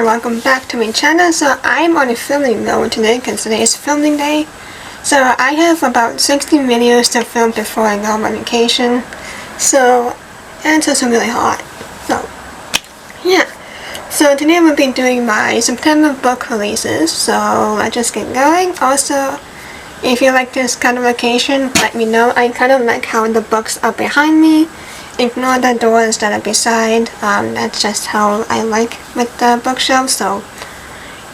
and welcome back to my channel. So I'm on a filming mode today because today is filming day. So I have about 60 videos to film before I go on my vacation. So, and it's also really hot. So, yeah. So today we'll be doing my September book releases. So let's just get going. Also, if you like this kind of vacation, let me know. I kind of like how the books are behind me. Ignore the doors that are beside. That's just how I like with the bookshelf. So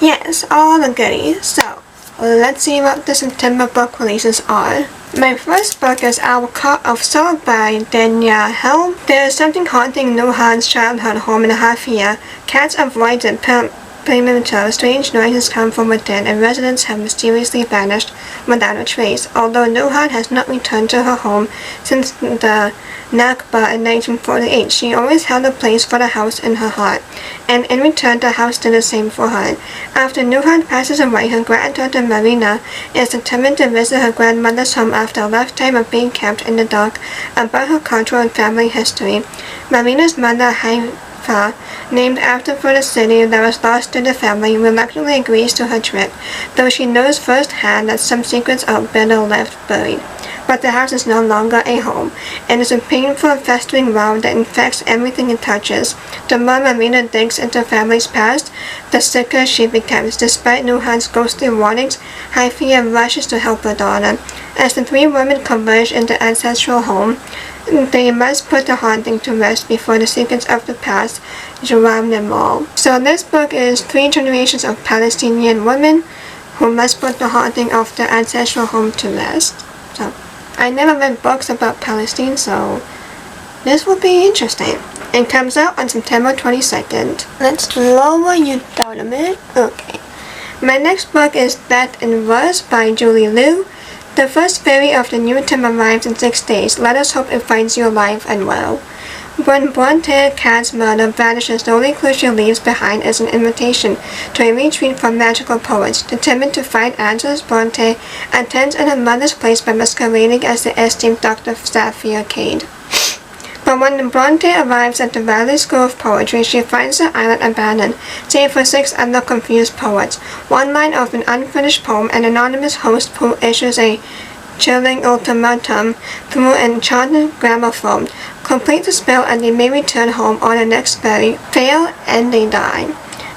yes, all the goodies. So let's see what the September book releases are. My first book is Our Cup of Soul by Danya Helm. There is something haunting Nuhan's childhood home in Hafia. Cats avoid the perimeter, strange noises come from within, and residents have mysteriously vanished without a trace. Although Nuhan has not returned to her home since the Nakba in 1948, she always held a place for the house in her heart, and in return the house did the same for her. After Nuhan passes away, her granddaughter Marina is determined to visit her grandmother's home after a lifetime of being kept in the dark about her cultural and family history. Marina's mother, Haifa, named after for the city that was lost to the family, reluctantly agrees to her trip, though she knows firsthand that some secrets are better left buried. But the house is no longer a home, and is a painful, festering wound that infects everything it touches. The more Marina digs into her family's past, the sicker she becomes. Despite Nuhan's ghostly warnings, Haifia rushes to help her daughter. As the three women converge in the ancestral home, they must put the haunting to rest before the secrets of the past drown them all. So this book is 3 generations of Palestinian women who must put the haunting of their ancestral home to rest. So I never read books about Palestine, so this will be interesting. It comes out on September 22nd. Let's lower you down a minute. Okay. My next book is Death in Verse by Julie Liu. The first ferry of the new term arrives in 6 days. Let us hope it finds you alive and well. When Bronte Cat's murder vanishes, the only clue she leaves behind is an invitation to a retreat for magical poets. Determined to find answers, Bronte attends in her mother's place by masquerading as the esteemed Dr. Saphir Cade. But when Bronte arrives at the Valley School of Poetry, she finds the island abandoned, save for 6 other confused poets. One line of an unfinished poem, an anonymous host who issues a chilling ultimatum through an enchanted gramophone. Complete the spell and they may return home on the next ferry. Fail and they die.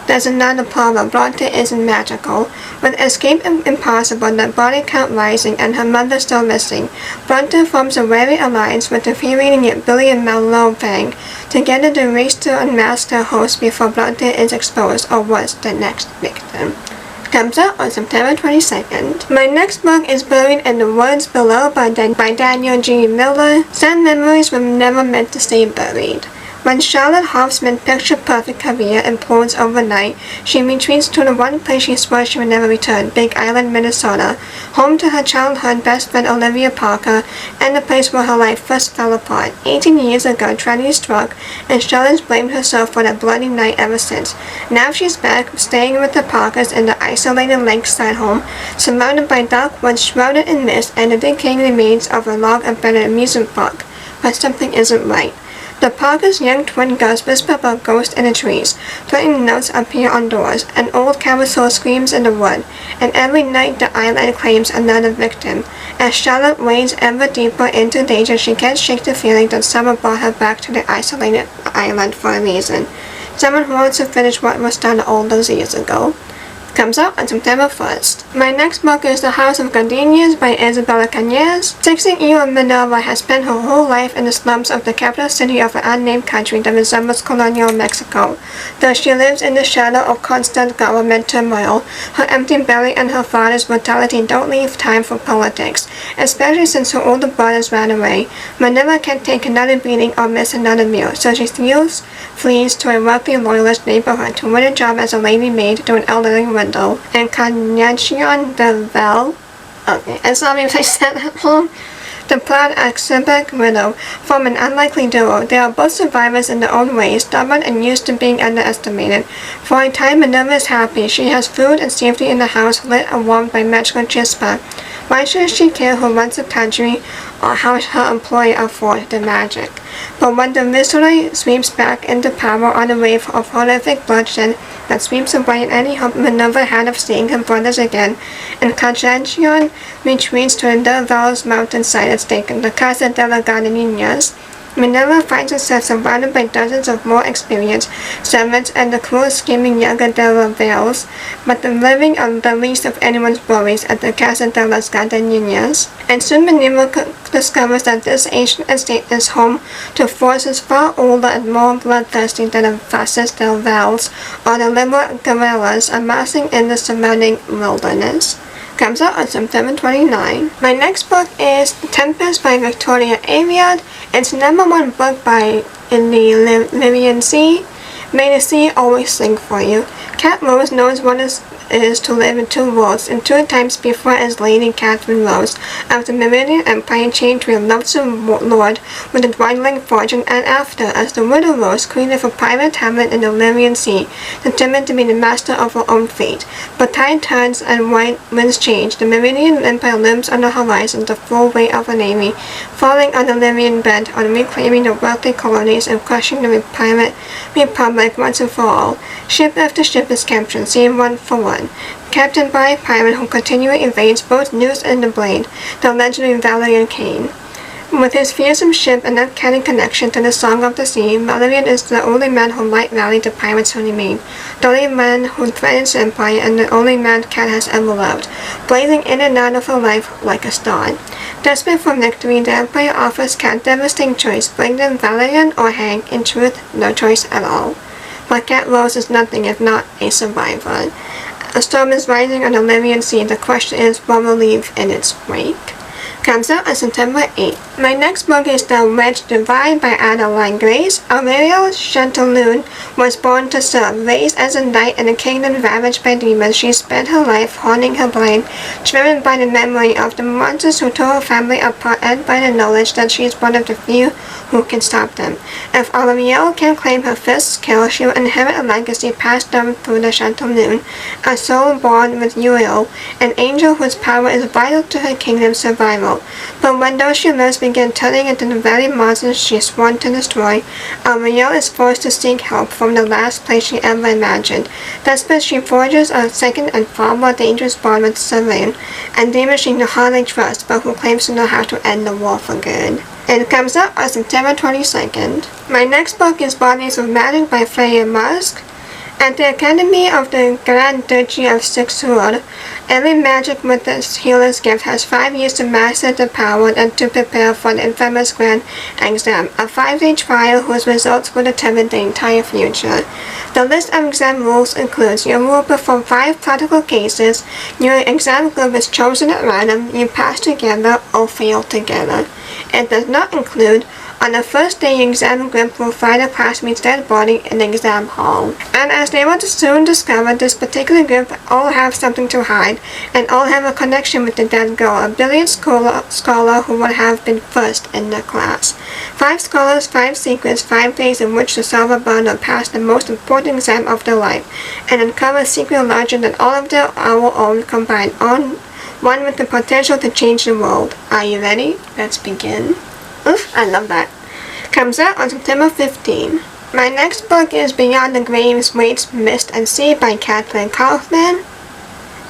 There's another problem. Bronte isn't magical. With escape impossible, the body count rising, and her mother still missing, Bronte forms a wary alliance with the free-reading yet brilliant Mallow-Fang. Together they race to unmask their host before Bronte is exposed, or was the next victim. Comes out on September 22nd. My next book is Buried in the Woods Below by Daniel G. Miller. Some memories were never meant to stay buried. When Charlotte Hoffman's picture-perfect career implodes overnight, she retreats to the one place she swore she would never return, Big Island, Minnesota, home to her childhood best friend Olivia Parker, and the place where her life first fell apart. 18 years ago, tragedy struck, and Charlotte's blamed herself for that bloody night ever since. Now she's back, staying with the Parkers in the isolated lakeside home, surrounded by dark woods shrouded in mist and the decaying remains of a log-abandoned amusement park. But something isn't right. The Parker's young twin girls whisper about ghosts in the trees. Threatening notes appear on doors. An old carousel screams in the wood. And every night the island claims another victim. As Charlotte wades ever deeper into danger, she can't shake the feeling that someone brought her back to the isolated island for a reason. Someone who wants to finish what was done all those years ago. Comes out on September 1st. My next book is The House of Gardenias by Isabella Cañas. 16-year-old Minerva has spent her whole life in the slums of the capital city of an unnamed country that resembles colonial Mexico. Though she lives in the shadow of constant government turmoil, her empty belly and her father's brutality don't leave time for politics, especially since her older brothers ran away. Minerva can't take another beating or miss another meal, so she flees to a wealthy loyalist neighborhood to win a job as a lady maid to an elderly window. Encarnacion de Vel, okay, I'm sorry if I said that wrong, the proud Axebec widow, form an unlikely duo. They are both survivors in their own ways, stubborn and used to being underestimated. For a time, Minerva is happy. She has food and safety in the house, lit and warmed by magical chispa. Why should she care who runs the country or how her employer afford the magic? But when the viceroy sweeps back into power on a wave of horrific bloodshed, that sweeps away any hope Minerva had of seeing her brothers again, and Carcagnon retreats to the Val's mountainside and taken the Casa della Gardenias. Minerva finds herself surrounded by dozens of more experienced servants and the cruel, scheming younger della Vales, but the living are the least of anyone's worries at the Casa della Gardenias. And soon Minerva discovers that this ancient estate is home to forces far older and more bloodthirsty than the fascist del Vales or the liberal guerrillas amassing in the surrounding wilderness. Comes out on September 29. My next book is Tempest by Victoria Aveyard. It's #1 book in the Libyan Sea. May the sea always sing for you. Cat Rose knows what it is to live in two worlds, and 2 times before as Lady Catherine Rose of the Meridian Empire chained to a loathsome lord with a dwindling fortune, and after as the Widow Rose, queen of a pirate hamlet in the Libyan Sea, determined to be the master of her own fate. But tide turns and winds change. The Meridian Empire looms on the horizon, the full weight of a navy, falling on the Libyan bed, on reclaiming the wealthy colonies and crushing the pirate republic once and for all. Ship after ship is captured, save one for one. Captained by a pirate who continually evades both News and the Blade, the legendary Valerian Kane. With his fearsome ship and uncanny connection to the Song of the Sea, Valerian is the only man who might rally the pirates who remain, the only man who threatens empire, and the only man Cat has ever loved, blazing in and out of her life like a star. Desperate for victory, the Empire offers Cat devastating choice: bring them Valerian or hang. In truth, no choice at all. But Cat Rose is nothing if not a survivor. A storm is rising on the Libyan Sea. The question is, what will leave in its wake? Comes out on September 8th. My next book is The Wedge Divide by Adeline Grace. Aureliel Chanteloun was born to serve. Raised as a knight in a kingdom ravaged by demons, she spent her life honing her brain, driven by the memory of the monsters who tore her family apart and by the knowledge that she is one of the few who can stop them. If Aureliel can claim her first skill, she will inherit a legacy passed down through the Chanteloun, a soul born with Uriel, an angel whose power is vital to her kingdom's survival. But when those she loves begin turning into the very monsters she is sworn to destroy, Aureliel is forced to seek help from the last place she ever imagined. Desperate, she forges a second and far more dangerous bond with Serene, a demon she can hardly trust, but who claims to know how to end the war for good. It comes out on September 22nd. My next book is Bodies of Magic by Freya Musk. At the Academy of the Grand Duchy of Sixur, every magic with its healer's gift has 5 years to master the power and to prepare for the infamous Grand Exam, a 5-day trial whose results will determine the entire future. The list of exam rules includes: you will perform 5 practical cases, your exam group is chosen at random, you pass together or fail together. It does not include: on the first day, your exam group will find a classmate's dead body in the exam hall. And as they will soon discover, this particular group all have something to hide, and all have a connection with the dead girl, a brilliant scholar who would have been first in the class. 5 scholars, 5 secrets, 5 days in which to solve a burn or pass the most important exam of their life, and uncover a secret larger than all of our own combined, on one with the potential to change the world. Are you ready? Let's begin. Oof, I love that. Comes out on September 15. My next book is Beyond the Graves, Weights, Mist, and Sea by Kathleen Kaufman.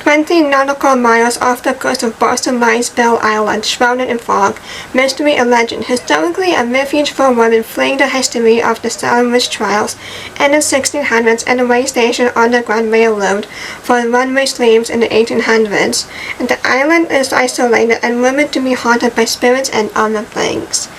20 nautical miles off the coast of Boston lies Belle Island, shrouded in fog, mystery and legend. Historically a refuge for women fleeing the history of the Salem witch trials in the 1600s, and a way station on the Grand Railroad for runaway slaves in the 1800s. And the island is isolated and rumored to be haunted by spirits and other things.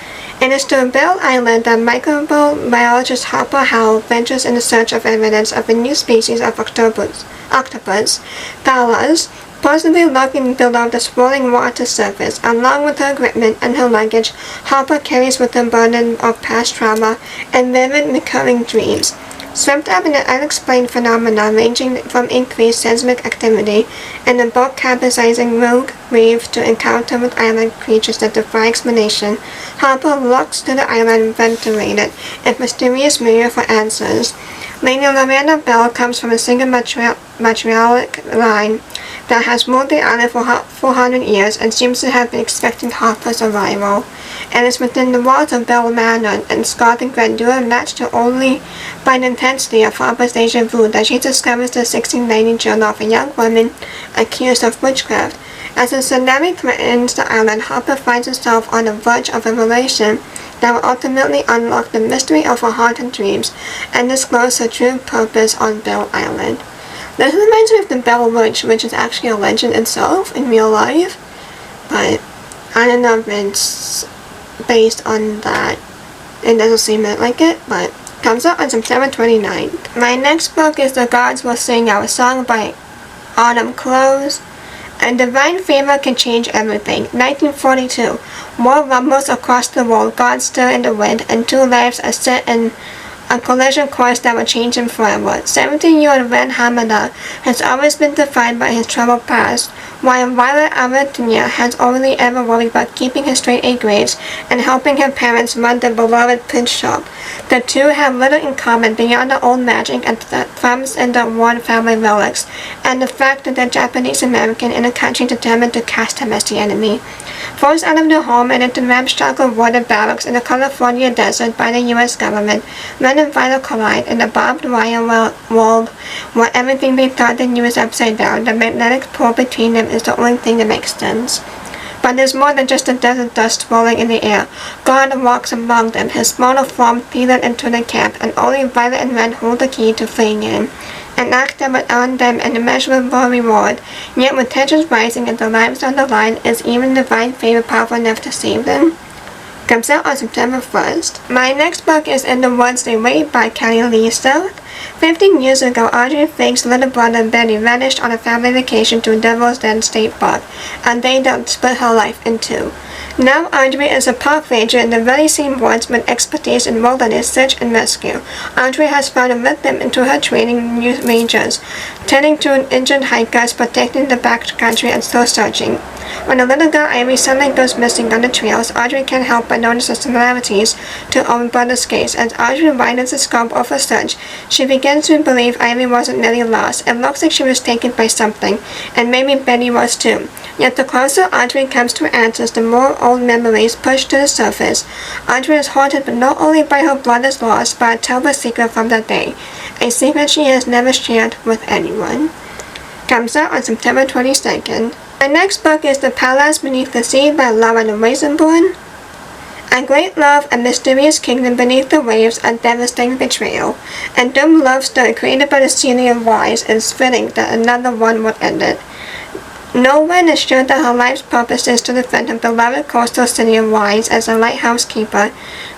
It is to Belle Island that microbiologist Harper Howell ventures in search of evidence of a new species of octopus, thalas, possibly lurking below the swirling water surface. Along with her equipment and her luggage, Harper carries with her burden of past trauma and vivid recurring dreams. Swept up in an unexplained phenomena ranging from increased seismic activity and a bulk capsizing rogue reef to encounter with island creatures that defy explanation, Harper looks to the island venerated, a mysterious mirror for answers. Lady Lorena Bell comes from a single matriarchal line that has ruled the island for 400 years and seems to have been expecting Harper's arrival. and is within the walls of Bell Manor, and Gothic grandeur matched only by the intensity of Harper's deja vu that she discovers the 1690 journal of a young woman accused of witchcraft. As the tsunami threatens the island, Harper finds herself on the verge of a revelation that will ultimately unlock the mystery of her haunted dreams and disclose her true purpose on Bell Island. This reminds me of the Bell Witch, which is actually a legend itself in real life, but I don't know if it's based on that. It doesn't seem like it, but it comes out on September 29th. My next book is The Gods Will Sing Our Song by Autumn Close. And divine favor can change everything. 1942. War rumbles across the world, gods stir in the wind, and two lives are set in a collision course that will change him forever. 17-year-old Ren Hamada has always been defined by his troubled past, while Violet Aventunia has only ever worried about keeping her straight A grades and helping her parents run their beloved print shop. The two have little in common beyond the old magic and thumbs in the Warren family relics, and the fact that they're Japanese American in a country determined to cast him as the enemy. Forced out of their home and into ramshackle water barracks in the California desert by the U.S. government, Ren and Violet collide in the barbed wire world where everything they thought they knew is upside down. The magnetic pull between them is the only thing that makes sense. But there's more than just the desert dust rolling in the air. God walks among them, his smaller form tailored into the camp, and only Violet and Ren hold the key to freeing him. An act that would earn them an immeasurable reward, yet with tensions rising and their lives on the line, is even divine favor powerful enough to save them? Comes out on September 1st. My next book is In the Woods They Wait by Kelly Lee South. 15 years ago, Audrey Fink's little brother Benny vanished on a family vacation to Devil's Den State Park, and they split her life in two. Now Audrey is a park ranger in the very same woods with expertise in wilderness search and rescue. Audrey has found a victim into her training new rangers, tending to injured hikers, protecting the backcountry, and still searching. When the little girl Ivy suddenly goes missing on the trails, Audrey can't help but notice the similarities to her own brother's case. As Audrey widens the scope of her search, she begins to believe Ivy wasn't really lost. It looks like she was taken by something, and maybe Benny was too. Yet the closer Audrey comes to answers, the more old memories push to the surface. Audrey is haunted not only by her brother's loss, but a terrible secret from that day. A secret she has never shared with anyone. Comes out on September 22nd. My next book is The Palace Beneath the Sea by Lauren Rosenborn. A great love, a mysterious kingdom beneath the waves, a devastating betrayal. A doomed love story created by the City of Wise, and it's fitting that another one would end it. No one is sure that her life's purpose is to defend her beloved coastal city of Wise as a lighthouse keeper,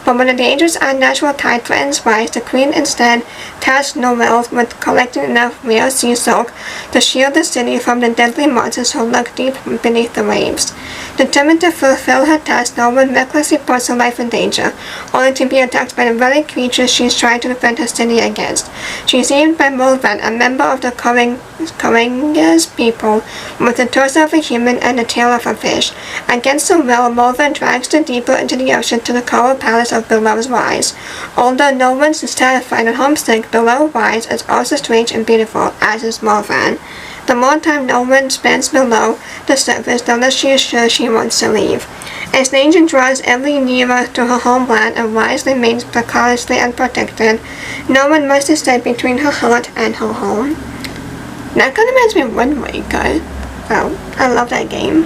but when the dangerous unnatural tide threatens Wise, the queen instead tasks Noelle with collecting enough rare sea silk to shield the city from the deadly monsters who lurk deep beneath the waves. Determined to fulfill her task, Noelle recklessly puts her life in danger, only to be attacked by the very creatures she's trying to defend her city against. She's saved by Mulvan, a member of the Koringas people, with the torso of a human and the tail of a fish. Against her will, Mulvan drags her deeper into the ocean to the coral palace of beloved Wise. Although no one is terrified and homesick, beloved Wise is also strange and beautiful, as is Mulvan. The more time no one spends below the surface, the less she is sure she wants to leave. As danger draws ever nearer to her homeland and Wise remains precariously unprotected, no one must decide between her heart and her home. That kind of reminds me of Wind Waker. Oh, I love that game.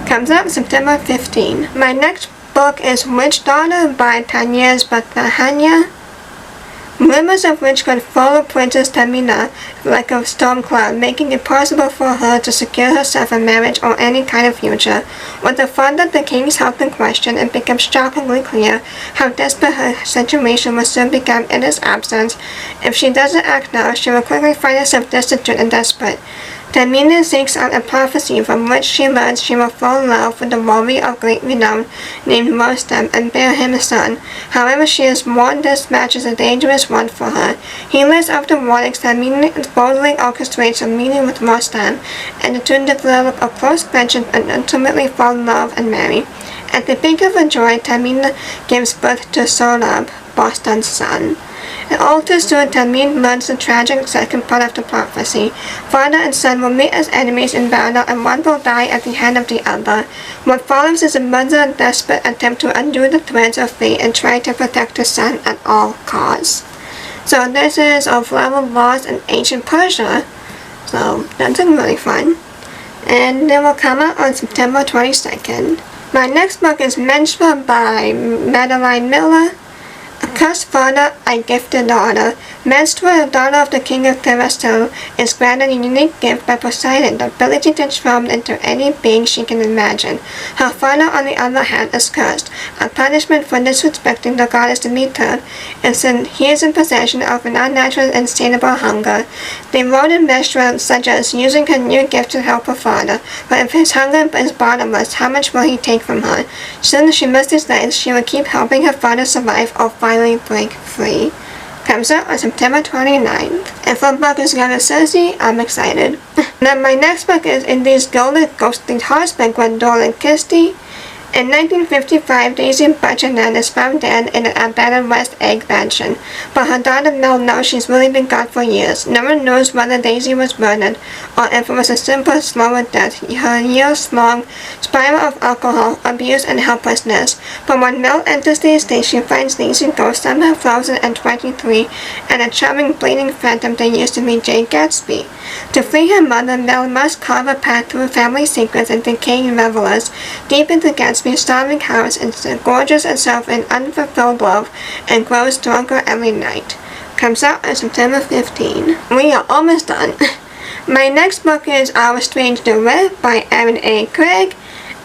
Comes out September 15. My next book is Witch Daughter by Tanya Zbathania. Rumors of witchcraft follow Princess Tamina like a storm cloud, making it possible for her to secure herself a marriage or any kind of future. With the fund of the king's health in question, it becomes shockingly clear how desperate her situation will soon become in his absence. If she doesn't act now, she will quickly find herself destitute and desperate. Tamina seeks out a prophecy from which she learns she will fall in love with a warrior of great renown named Rostam and bear him a son. However, she is warned this match is a dangerous one for her. Heedless of the warnings, Tamina boldly orchestrates a meeting with Rostam, and the two develop a close friendship and ultimately fall in love and marry. At the peak of her joy, Tamina gives birth to Solab, Boston's son. An altar stood to mean learns the tragic second part of the prophecy. Father and son will meet as enemies in battle, and one will die at the hand of the other. What follows is a mother's desperate attempt to undo the threads of fate and try to protect her son at all costs. So this is of Flower Laws in Ancient Persia. So that's really fun. And it will come out on September 22nd. My next book is Menstrual by Madeline Miller. A cursed father, a gifted daughter. Menstrual, daughter of the king of Terrestrial, is granted a unique gift by Poseidon, the ability to transform into any being she can imagine. Her father, on the other hand, is cursed. A punishment for disrespecting the goddess Demeter is he is in possession of an unnatural and insatiable hunger. They wrote in Menstrual such as using her new gift to help her father, but if his hunger is bottomless, how much will he take from her? Soon as she must decide, she will keep helping her father survive or finally break free. Comes out on September 29th. And for book is Gonna Cersei, I'm excited. Now my next book is In These Golden Ghostly Hearts by Gwendolyn Christie. In 1955, Daisy Buchanan is found dead in an abandoned West Egg mansion, but her daughter Mel knows she's really been gone for years. No one knows whether Daisy was murdered or if it was a simple, slower death, her years-long spiral of alcohol, abuse, and helplessness. But when Mel enters the estate, she finds Daisy ghost somehow frozen at 23 and a charming, bleeding phantom that used to be Jane Gatsby. To free her mother, Mel must carve a path through family secrets and decaying revelers, deep into Gatsby's starving house, and gorges herself in unfulfilled love and grows stronger every night. Comes out on September 15. We are almost done. My next book is Our Strange Duet by Aaron A. Craig,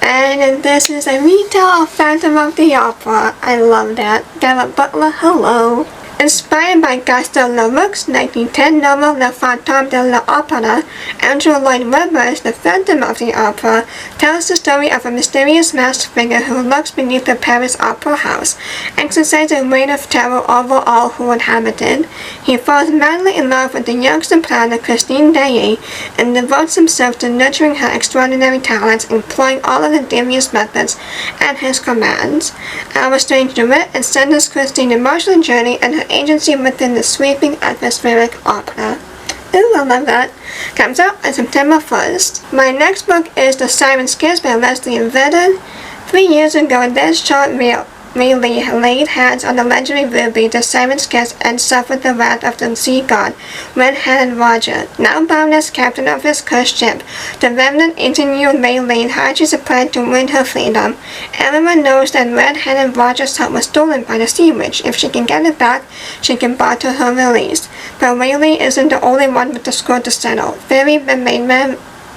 and this is a retell of Phantom of the Opera. I love that. Garrett Butler, hello. Inspired by Gaston Leroux's 1910 novel Le Fantôme de l'Opéra, Andrew Lloyd Webber's The Phantom of the Opera tells the story of a mysterious masked figure who lurks beneath the Paris Opera House, exercising a reign of terror over all who inhabit it. He falls madly in love with the young soprano Christine Daae and devotes himself to nurturing her extraordinary talents, employing all of the devious methods at his commands. Our Strange Duet extends Christine's emotional journey and her agency within the sweeping atmospheric opera. Ooh, I love that. Comes out on September 1st. My next book is The Siren's Kiss by Leslie Vedder. 3 years ago, this short Lee laid hands on the legendary ruby, the Siren's Kiss, and suffered the wrath of the sea god, Red-Headed Roger. Now bound as captain of his cursed ship, the revenant engineer Lee hatches a plan to win her freedom. Everyone knows that Red-Headed Roger's heart was stolen by the Sea Witch. If she can get it back, she can barter her release. But Lee isn't the only one with the score to settle. Fairy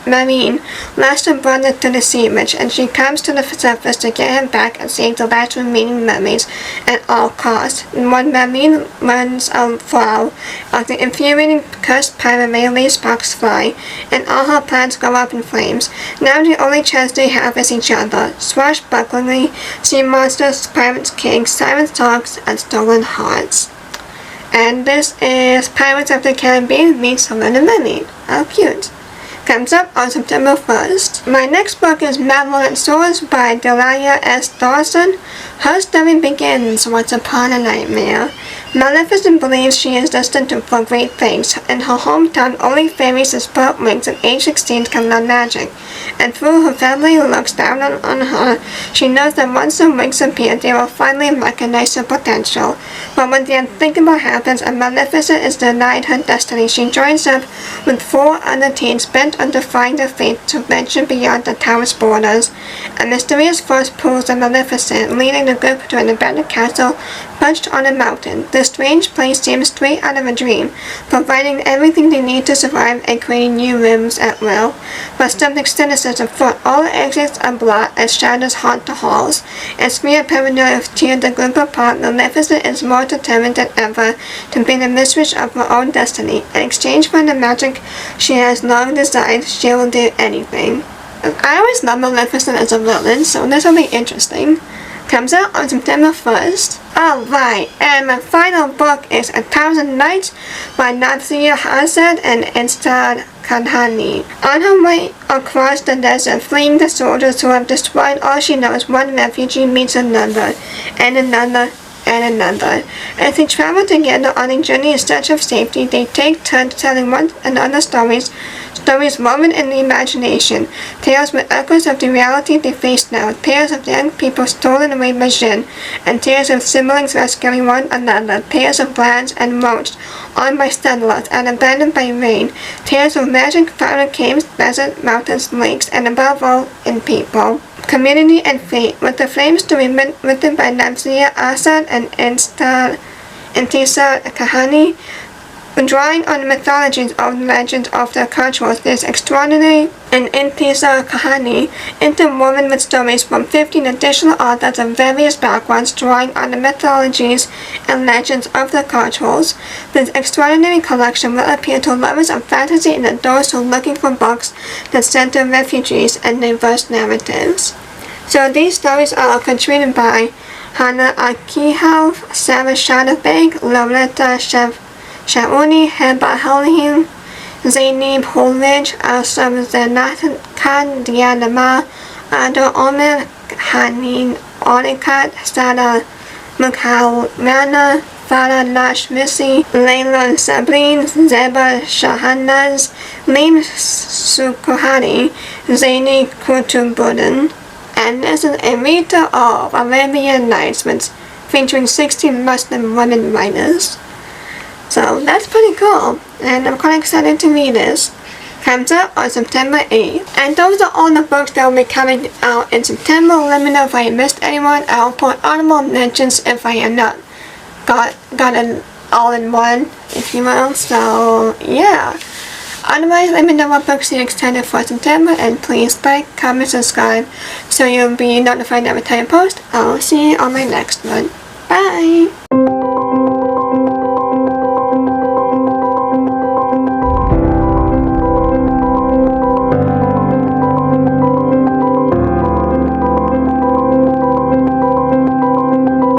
Marine lost her brother to the Sea Witch, and she comes to the surface to get him back and save the last remaining mermaids at all costs. When Marine learns afoul of the infuriating cursed pirate Lee sparks fly, and all her plans go up in flames. Now the only chance they have is each other. Swashbucklingly, sea monsters, pirates, kings, siren songs, and stolen hearts. And this is Pirates of the Caribbean meets The Little Mermaid. How cute. Comes up on September 1st. My next book is Malevolent Swords by Delia S. Dawson. Her story begins once upon a nightmare. Maleficent believes she is destined for great things. In her hometown, only fairies with sprout wings at age 16 can learn magic. And through her family who looks down on her, she knows that once the wings appear, they will finally recognize her potential. But when the unthinkable happens and Maleficent is denied her destiny, she joins up with 4 other teens bent on defying their fate to venture beyond the tower's borders. A mysterious force pulls the Maleficent, leading the group to an abandoned castle perched on a mountain. The strange place seems straight out of a dream, providing everything they need to survive and creating new rooms at will. But something sinister is afoot. All the exits are blocked as shadows haunt the halls. As fear paranoia tear the group apart, Maleficent is more determined than ever to be the mistress of her own destiny. In exchange for the magic she has long desired, she will do anything. I always love Maleficent as a villain, so this will be interesting. Comes out on September 1st. Alright, and my final book is 1,000 Nights by Nadia Hassad and Instad Kadhani. On her way across the desert, fleeing the soldiers who have destroyed all she knows, one refugee meets another, and another, and another. As they travel together on a journey in search of safety, they take turns telling one another stories woven in the imagination, tales with echoes of the reality they face now, tales of young people stolen away by Jin, and tales of siblings rescuing one another, tales of lands and moats owned by settlers and abandoned by rain, tales of magic found in caves, deserts, mountains, lakes, and above all, in people. Community and fate, with the flame story written by Namsia Asad and Intisa Kahani, drawing on the mythologies of the legends of the cultures. This extraordinary and Intisa Kahani, interwoven with stories from 15 additional authors of various backgrounds, drawing on the mythologies and legends of the cultures. This extraordinary collection will appeal to lovers of fantasy and those who are looking for books that center refugees and diverse narratives. So these stories are contributed by Hannah Akihal, Sarah Shadabeg, Loretta Shauni, Heba Halhim, Zainib Holridge, Asam Zanathan Khan, Diana Ma, Ado Omer, Hanin Olikat, Sada Mukhalmana, Farah Nash Missy, Layla Sabreen, Zeba Shahanaz, Lim Sukuhari, Zaini Kutubuddin. And this is a reader of Arabian Nights featuring 16 Muslim women writers. So that's pretty cool, and I'm quite excited to read this. Comes out on September 8th. And those are all the books that will be coming out in September. Let me know if I missed anyone. I'll put honorable mentions if I am not got it all in one, if you will. So yeah. Otherwise, let me know what books you're excited for September, and please like, comment, subscribe so you'll be notified every time I post. I'll see you on my next one. Bye!